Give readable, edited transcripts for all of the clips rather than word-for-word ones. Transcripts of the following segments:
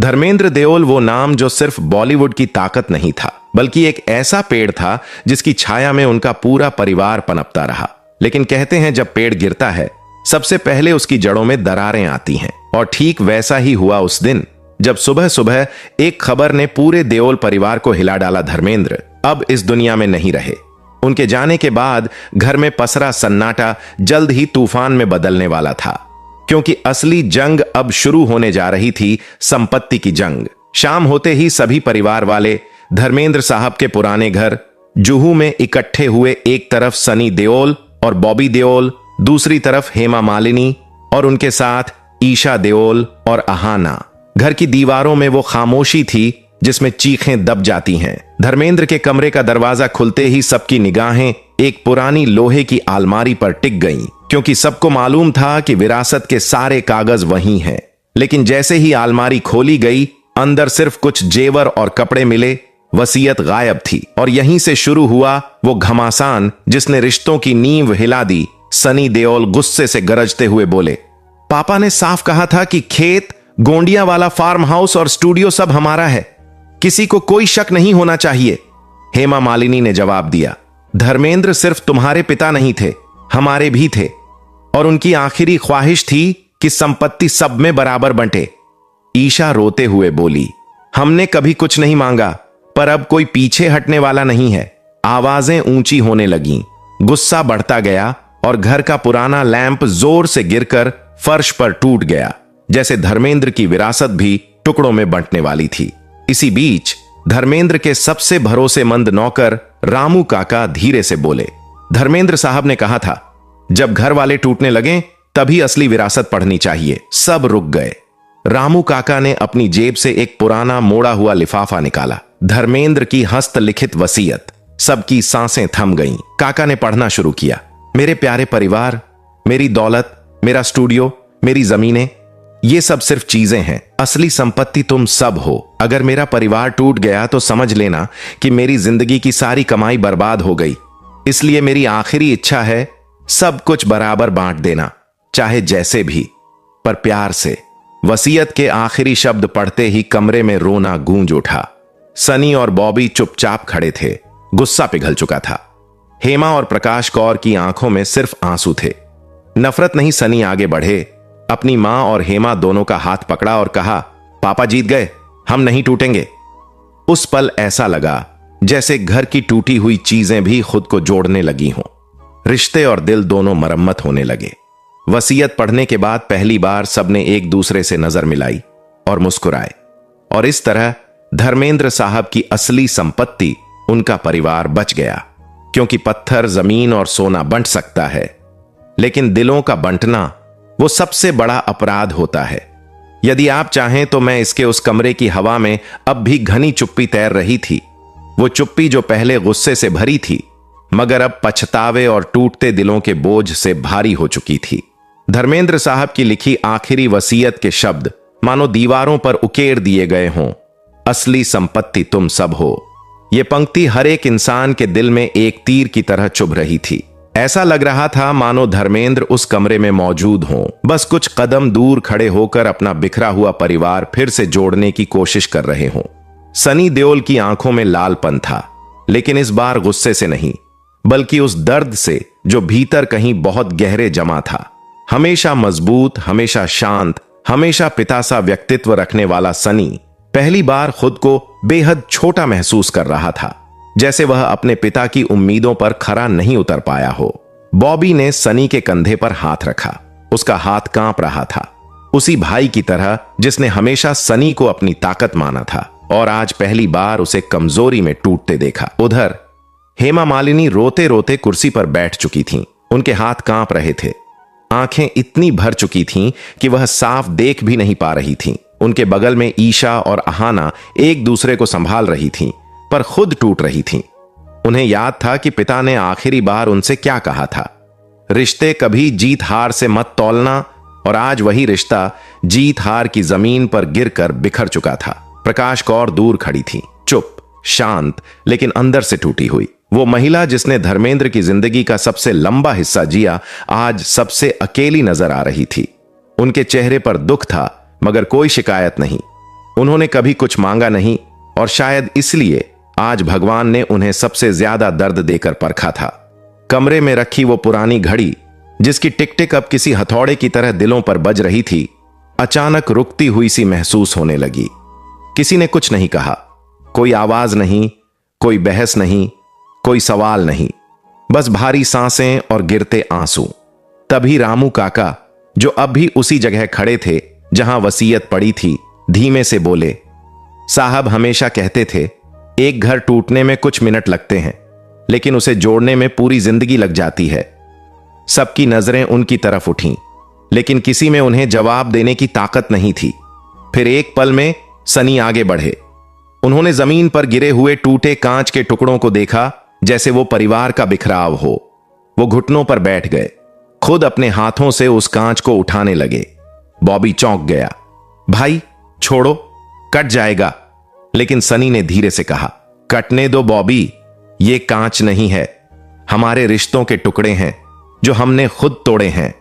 धर्मेंद्र देओल वो नाम जो सिर्फ बॉलीवुड की ताकत नहीं था, बल्कि एक ऐसा पेड़ था जिसकी छाया में उनका पूरा परिवार पनपता रहा। लेकिन कहते हैं जब पेड़ गिरता है सबसे पहले उसकी जड़ों में दरारें आती हैं, और ठीक वैसा ही हुआ उस दिन जब सुबह सुबह एक खबर ने पूरे देओल परिवार को हिला डाला। धर्मेंद्र अब इस दुनिया में नहीं रहे। उनके जाने के बाद घर में पसरा सन्नाटा जल्द ही तूफान में बदलने वाला था, क्योंकि असली जंग अब शुरू होने जा रही थी, संपत्ति की जंग। शाम होते ही सभी परिवार वाले धर्मेंद्र साहब के पुराने घर जुहू में इकट्ठे हुए। एक तरफ सनी देओल और बॉबी देओल, दूसरी तरफ हेमा मालिनी और उनके साथ ईशा देओल और अहाना। घर की दीवारों में वो खामोशी थी जिसमें चीखें दब जाती हैं। धर्मेंद्र के कमरे का दरवाजा खुलते ही सबकी निगाहें एक पुरानी लोहे की अलमारी पर टिक गईं, क्योंकि सबको मालूम था कि विरासत के सारे कागज वहीं हैं। लेकिन जैसे ही अलमारी खोली गई, अंदर सिर्फ कुछ जेवर और कपड़े मिले। वसीयत गायब थी, और यहीं से शुरू हुआ वो घमासान जिसने रिश्तों की नींव हिला दी। सनी देओल गुस्से से गरजते हुए बोले, पापा ने साफ कहा था कि खेत, गोंडिया वाला फार्म हाउस और स्टूडियो सब हमारा है, किसी को कोई शक नहीं होना चाहिए। हेमा मालिनी ने जवाब दिया, धर्मेंद्र सिर्फ तुम्हारे पिता नहीं थे, हमारे भी थे, और उनकी आखिरी ख्वाहिश थी कि संपत्ति सब में बराबर बंटे। ईशा रोते हुए बोली, हमने कभी कुछ नहीं मांगा, पर अब कोई पीछे हटने वाला नहीं है। आवाजें ऊंची होने लगीं, गुस्सा बढ़ता गया और घर का पुराना लैंप जोर से गिरकर फर्श पर टूट गया, जैसे धर्मेंद्र की विरासत भी टुकड़ों में बंटने वाली थी। इसी बीच धर्मेंद्र के सबसे भरोसेमंद नौकर रामू काका धीरे से बोले, धर्मेंद्र साहब ने कहा था जब घर वाले टूटने लगे तभी असली विरासत पढ़नी चाहिए। सब रुक गए। रामू काका ने अपनी जेब से एक पुराना मोड़ा हुआ लिफाफा निकाला। धर्मेंद्र की हस्तलिखित वसीयत। सबकी सांसें थम गईं। काका ने पढ़ना शुरू किया, मेरे प्यारे परिवार, मेरी दौलत, मेरा स्टूडियो, मेरी जमीनें, ये सब सिर्फ चीजें हैं, असली संपत्ति तुम सब हो। अगर मेरा परिवार टूट गया तो समझ लेना कि मेरी जिंदगी की सारी कमाई बर्बाद हो गई। इसलिए मेरी आखिरी इच्छा है सब कुछ बराबर बांट देना, चाहे जैसे भी, पर प्यार से। वसीयत के आखिरी शब्द पढ़ते ही कमरे में रोना गूंज उठा। सनी और बॉबी चुपचाप खड़े थे। गुस्सा पिघल चुका था। हेमा और प्रकाश कौर की आंखों में सिर्फ आंसू थे। नफरत नहीं। सनी आगे बढ़े, अपनी मां और हेमा दोनों का हाथ पकड़ा और कहा, पापा जीत गए, हम नहीं टूटेंगे। उस पल ऐसा लगा जैसे घर की टूटी हुई चीजें भी खुद को जोड़ने लगी हों। रिश्ते और दिल दोनों मरम्मत होने लगे। वसीयत पढ़ने के बाद पहली बार सबने एक दूसरे से नजर मिलाई और मुस्कुराए, और इस तरह धर्मेंद्र साहब की असली संपत्ति, उनका परिवार, बच गया। क्योंकि पत्थर, जमीन और सोना बंट सकता है, लेकिन दिलों का बंटना वो सबसे बड़ा अपराध होता है। यदि आप चाहें तो मैं इसके उस कमरे की हवा में अब भी घनी चुप्पी तैर रही थी। वो चुप्पी जो पहले गुस्से से भरी थी, मगर अब पछतावे और टूटते दिलों के बोझ से भारी हो चुकी थी। धर्मेंद्र साहब की लिखी आखिरी वसीयत के शब्द मानो दीवारों पर उकेर दिए गए हों, असली संपत्ति तुम सब हो। ये पंक्ति हर एक इंसान के दिल में एक तीर की तरह चुभ रही थी। ऐसा लग रहा था मानो धर्मेंद्र उस कमरे में मौजूद हों, बस कुछ कदम दूर खड़े होकर अपना बिखरा हुआ परिवार फिर से जोड़ने की कोशिश कर रहे हों। सनी देओल की आंखों में लालपन था, लेकिन इस बार गुस्से से नहीं, बल्कि उस दर्द से जो भीतर कहीं बहुत गहरे जमा था। हमेशा मजबूत, हमेशा शांत, हमेशा पिता सा व्यक्तित्व रखने वाला सनी पहली बार खुद को बेहद छोटा महसूस कर रहा था, जैसे वह अपने पिता की उम्मीदों पर खरा नहीं उतर पाया हो। बॉबी ने सनी के कंधे पर हाथ रखा। उसका हाथ कांप रहा था, उसी भाई की तरह जिसने हमेशा सनी को अपनी ताकत माना था, और आज पहली बार उसे कमजोरी में टूटते देखा। उधर हेमा मालिनी रोते रोते कुर्सी पर बैठ चुकी थीं। उनके हाथ कांप रहे थे। आंखें इतनी भर चुकी थीं कि वह साफ देख भी नहीं पा रही थीं। उनके बगल में ईशा और अहाना एक दूसरे को संभाल रही थीं, पर खुद टूट रही थीं। उन्हें याद था कि पिता ने आखिरी बार उनसे क्या कहा था, रिश्ते कभी जीत हार से मत तौलना, और आज वही रिश्ता जीत हार की जमीन पर गिरकर बिखर चुका था। प्रकाश कौर दूर खड़ी थी, चुप, शांत, लेकिन अंदर से टूटी हुई। वो महिला जिसने धर्मेंद्र की जिंदगी का सबसे लंबा हिस्सा जिया, आज सबसे अकेली नजर आ रही थी। उनके चेहरे पर दुख था, मगर कोई शिकायत नहीं। उन्होंने कभी कुछ मांगा नहीं और शायद इसलिए आज भगवान ने उन्हें सबसे ज्यादा दर्द देकर परखा था। कमरे में रखी वो पुरानी घड़ी, जिसकी टिक टिक अब किसी हथौड़े की तरह दिलों पर बज रही थी, अचानक रुकती हुई सी महसूस होने लगी। किसी ने कुछ नहीं कहा, कोई आवाज नहीं, कोई बहस नहीं, कोई सवाल नहीं, बस भारी सांसें और गिरते आंसू। तभी रामू काका, जो अब भी उसी जगह खड़े थे जहां वसीयत पड़ी थी, धीमे से बोले, साहब हमेशा कहते थे एक घर टूटने में कुछ मिनट लगते हैं, लेकिन उसे जोड़ने में पूरी जिंदगी लग जाती है। सबकी नजरें उनकी तरफ उठीं, लेकिन किसी में उन्हें जवाब देने की ताकत नहीं थी। फिर एक पल में सनी आगे बढ़े। उन्होंने जमीन पर गिरे हुए टूटे कांच के टुकड़ों को देखा, जैसे वो परिवार का बिखराव हो। वो घुटनों पर बैठ गए, खुद अपने हाथों से उस कांच को उठाने लगे। बॉबी चौंक गया। भाई छोड़ो, कट जाएगा। लेकिन सनी ने धीरे से कहा, कटने दो बॉबी, ये कांच नहीं है, हमारे रिश्तों के टुकड़े हैं जो हमने खुद तोड़े हैं।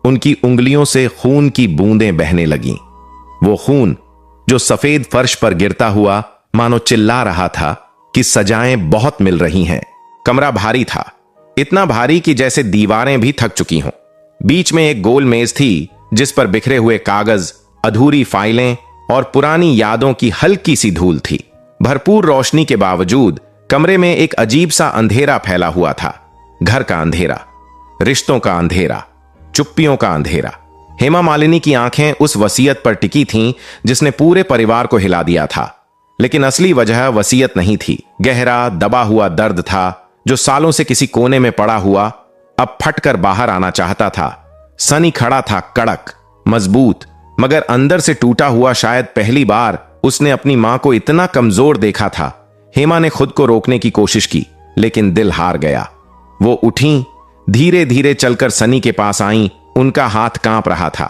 उनकी उंगलियों से खून की बूंदें बहने लगीं। वो खून जो सफेद फर्श पर गिरता हुआ मानो चिल्ला रहा था कि सजाएं बहुत मिल रही हैं। कमरा भारी था, इतना भारी कि जैसे दीवारें भी थक चुकी हों। बीच में एक गोल मेज थी, जिस पर बिखरे हुए कागज, अधूरी फाइलें और पुरानी यादों की हल्की सी धूल थी। भरपूर रोशनी के बावजूद कमरे में एक अजीब सा अंधेरा फैला हुआ था। घर का अंधेरा, रिश्तों का अंधेरा, चुप्पियों का अंधेरा। हेमा मालिनी की आंखें उस वसीयत पर टिकी थीं जिसने पूरे परिवार को हिला दिया था। लेकिन असली वजह वसीयत नहीं थी, गहरा दबा हुआ दर्द था जो सालों से किसी कोने में पड़ा हुआ अब फटकर बाहर आना चाहता था। सनी खड़ा था, कड़क, मजबूत, मगर अंदर से टूटा हुआ। शायद पहली बार उसने अपनी मां को इतना कमजोर देखा था। हेमा ने खुद को रोकने की कोशिश की, लेकिन दिल हार गया। वो उठी, धीरे धीरे चलकर सनी के पास आईं। उनका हाथ कांप रहा था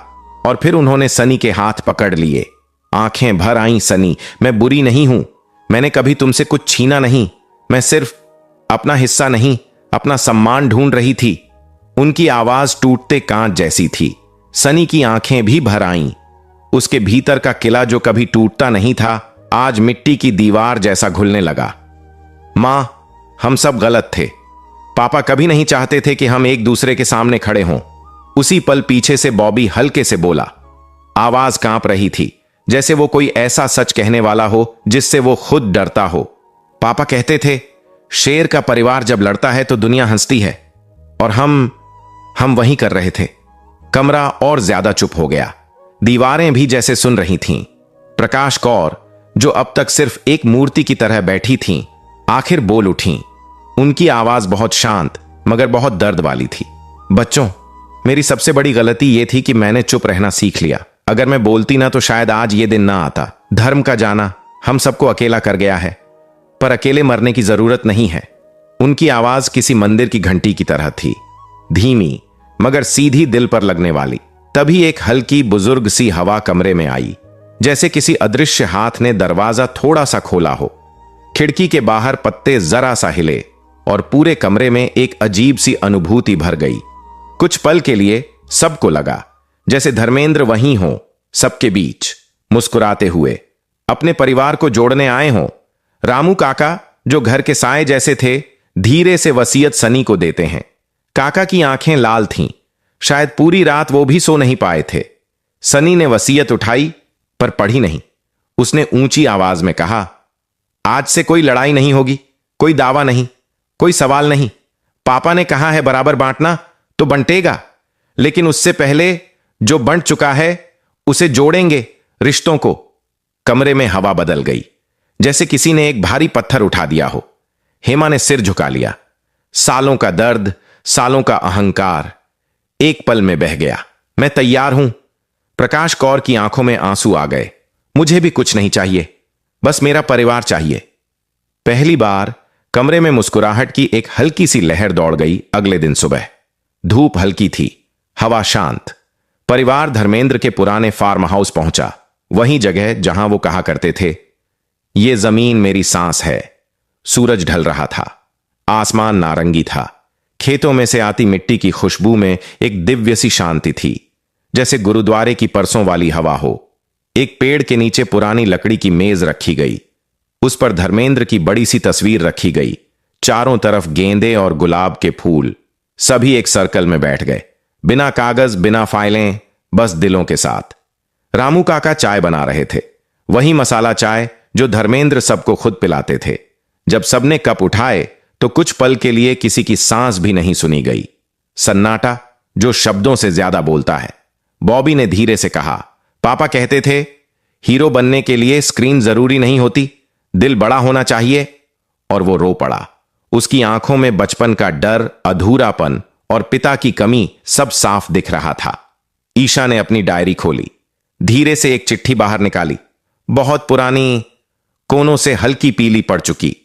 और फिर उन्होंने सनी के हाथ पकड़ लिए। आंखें भर आईं। सनी, मैं बुरी नहीं हूं, मैंने कभी तुमसे कुछ छीना नहीं, मैं सिर्फ अपना हिस्सा नहीं, अपना सम्मान ढूंढ रही थी। उनकी आवाज टूटते कांच जैसी थी। सनी की आंखें भी भर आईं। उसके भीतर का किला जो कभी टूटता नहीं था, आज मिट्टी की दीवार जैसा घुलने लगा। मां, हम सब गलत थे। पापा कभी नहीं चाहते थे कि हम एक दूसरे के सामने खड़े हों। उसी पल पीछे से बॉबी हल्के से बोला। आवाज कांप रही थी, जैसे वो कोई ऐसा सच कहने वाला हो जिससे वो खुद डरता हो। पापा कहते थे, शेर का परिवार जब लड़ता है तो दुनिया हंसती है, और हम वही कर रहे थे। कमरा और ज्यादा चुप हो गया। दीवारें भी जैसे सुन रही थीं। प्रकाश कौर, जो अब तक सिर्फ एक मूर्ति की तरह बैठी थीं, आखिर बोल उठीं। उनकी आवाज बहुत शांत मगर बहुत दर्द वाली थी। बच्चों, मेरी सबसे बड़ी गलती यह थी कि मैंने चुप रहना सीख लिया। अगर मैं बोलती ना तो शायद आज ये दिन ना आता। धर्म का जाना हम सबको अकेला कर गया है, पर अकेले मरने की जरूरत नहीं है। उनकी आवाज किसी मंदिर की घंटी की तरह थी, धीमी मगर सीधी दिल पर लगने वाली। तभी एक हल्की बुजुर्ग सी हवा कमरे में आई, जैसे किसी अदृश्य हाथ ने दरवाजा थोड़ा सा खोला हो। खिड़की के बाहर पत्ते जरा सा हिले और पूरे कमरे में एक अजीब सी अनुभूति भर गई। कुछ पल के लिए सबको लगा जैसे धर्मेंद्र वहीं हो, सबके बीच, मुस्कुराते हुए, अपने परिवार को जोड़ने आए हों। रामू काका, जो घर के साए जैसे थे, धीरे से वसीयत सनी को देते हैं। काका की आंखें लाल थीं, शायद पूरी रात वो भी सो नहीं पाए थे। सनी ने वसीयत उठाई पर पढ़ी नहीं। उसने ऊंची आवाज में कहा, आज से कोई लड़ाई नहीं होगी, कोई दावा नहीं, कोई सवाल नहीं। पापा ने कहा है बराबर बांटना तो बंटेगा, लेकिन उससे पहले जो बंट चुका है उसे जोड़ेंगे, रिश्तों को। कमरे में हवा बदल गई, जैसे किसी ने एक भारी पत्थर उठा दिया हो। हेमा ने सिर झुका लिया। सालों का दर्द, सालों का अहंकार एक पल में बह गया। मैं तैयार हूं। प्रकाश कौर की आंखों में आंसू आ गए। मुझे भी कुछ नहीं चाहिए, बस मेरा परिवार चाहिए। पहली बार कमरे में मुस्कुराहट की एक हल्की सी लहर दौड़ गई। अगले दिन सुबह धूप हल्की थी, हवा शांत। परिवार धर्मेंद्र के पुराने फार्म हाउस पहुंचा, वही जगह जहां वो कहा करते थे, ये जमीन मेरी सांस है। सूरज ढल रहा था, आसमान नारंगी था। खेतों में से आती मिट्टी की खुशबू में एक दिव्य सी शांति थी, जैसे गुरुद्वारे की परसों वाली हवा हो। एक पेड़ के नीचे पुरानी लकड़ी की मेज रखी गई। उस पर धर्मेंद्र की बड़ी सी तस्वीर रखी गई। चारों तरफ गेंदे और गुलाब के फूल। सभी एक सर्कल में बैठ गए, बिना कागज, बिना फाइलें, बस दिलों के साथ। रामू काका चाय बना रहे थे, वही मसाला चाय जो धर्मेंद्र सबको खुद पिलाते थे। जब सबने कप उठाए तो कुछ पल के लिए किसी की सांस भी नहीं सुनी गई। सन्नाटा जो शब्दों से ज्यादा बोलता है। बॉबी ने धीरे से कहा, पापा कहते थे हीरो बनने के लिए स्क्रीन जरूरी नहीं होती, दिल बड़ा होना चाहिए। और वो रो पड़ा। उसकी आंखों में बचपन का डर, अधूरापन और पिता की कमी सब साफ दिख रहा था। ईशा ने अपनी डायरी खोली, धीरे से एक चिट्ठी बाहर निकाली। बहुत पुरानी, कोनों से हल्की पीली पड़ चुकी।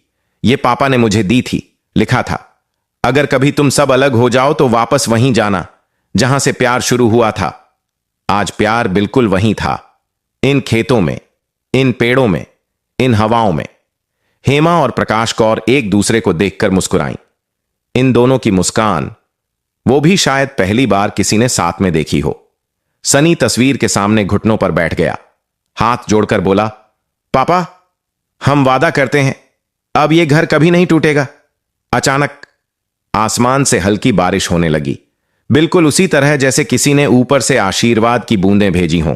ये पापा ने मुझे दी थी। लिखा था, अगर कभी तुम सब अलग हो जाओ तो वापस वहीं जाना जहां से प्यार शुरू हुआ था। आज प्यार बिल्कुल वहीं था, इन खेतों में, इन पेड़ों में, इन हवाओं में। हेमा और प्रकाश कौर एक दूसरे को देखकर मुस्कुराईं। इन दोनों की मुस्कान वो भी शायद पहली बार किसी ने साथ में देखी हो। सनी तस्वीर के सामने घुटनों पर बैठ गया, हाथ जोड़कर बोला, पापा हम वादा करते हैं अब ये घर कभी नहीं टूटेगा। अचानक आसमान से हल्की बारिश होने लगी, बिल्कुल उसी तरह जैसे किसी ने ऊपर से आशीर्वाद की बूंदें भेजी हों।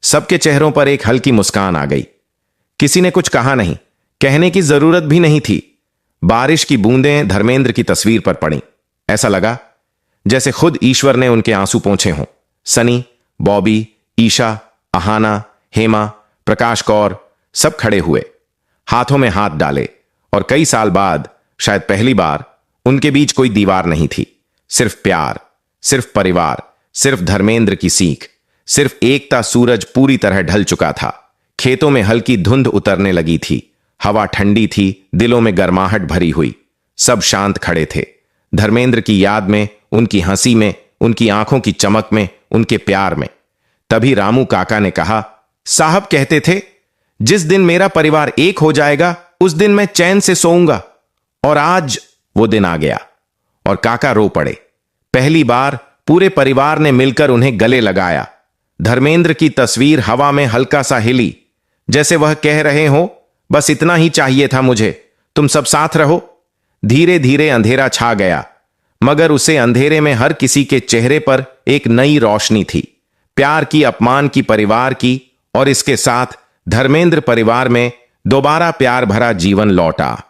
सबके चेहरों पर एक हल्की मुस्कान आ गई। किसी ने कुछ कहा नहीं, कहने की जरूरत भी नहीं थी। बारिश की बूंदें धर्मेंद्र की तस्वीर पर पड़ी। ऐसा लगा जैसे खुद ईश्वर ने उनके आंसू पोंछे हों। सनी, बॉबी, ईशा, अहाना, हेमा, प्रकाश कौर सब खड़े हुए, हाथों में हाथ डाले। और कई साल बाद शायद पहली बार उनके बीच कोई दीवार नहीं थी। सिर्फ प्यार, सिर्फ परिवार, सिर्फ धर्मेंद्र की सीख, सिर्फ एकता। सूरज पूरी तरह ढल चुका था, खेतों में हल्की धुंध उतरने लगी थी, हवा ठंडी थी, दिलों में गर्माहट भरी हुई। सब शांत खड़े थे, धर्मेंद्र की याद में, उनकी हंसी में, उनकी आंखों की चमक में, उनके प्यार में। तभी रामू काका ने कहा, साहब कहते थे जिस दिन मेरा परिवार एक हो जाएगा उस दिन मैं चैन से सोऊंगा। और आज वो दिन आ गया। और काका रो पड़े। पहली बार पूरे परिवार ने मिलकर उन्हें गले लगाया। धर्मेंद्र की तस्वीर हवा में हल्का सा हिली, जैसे वह कह रहे हो, बस इतना ही चाहिए था मुझे, तुम सब साथ रहो। धीरे धीरे अंधेरा छा गया, मगर उसे अंधेरे में हर किसी के चेहरे पर एक नई रोशनी थी। प्यार की, अपमान की, परिवार की। और इसके साथ धर्मेंद्र परिवार में दोबारा प्यार भरा जीवन लौटा।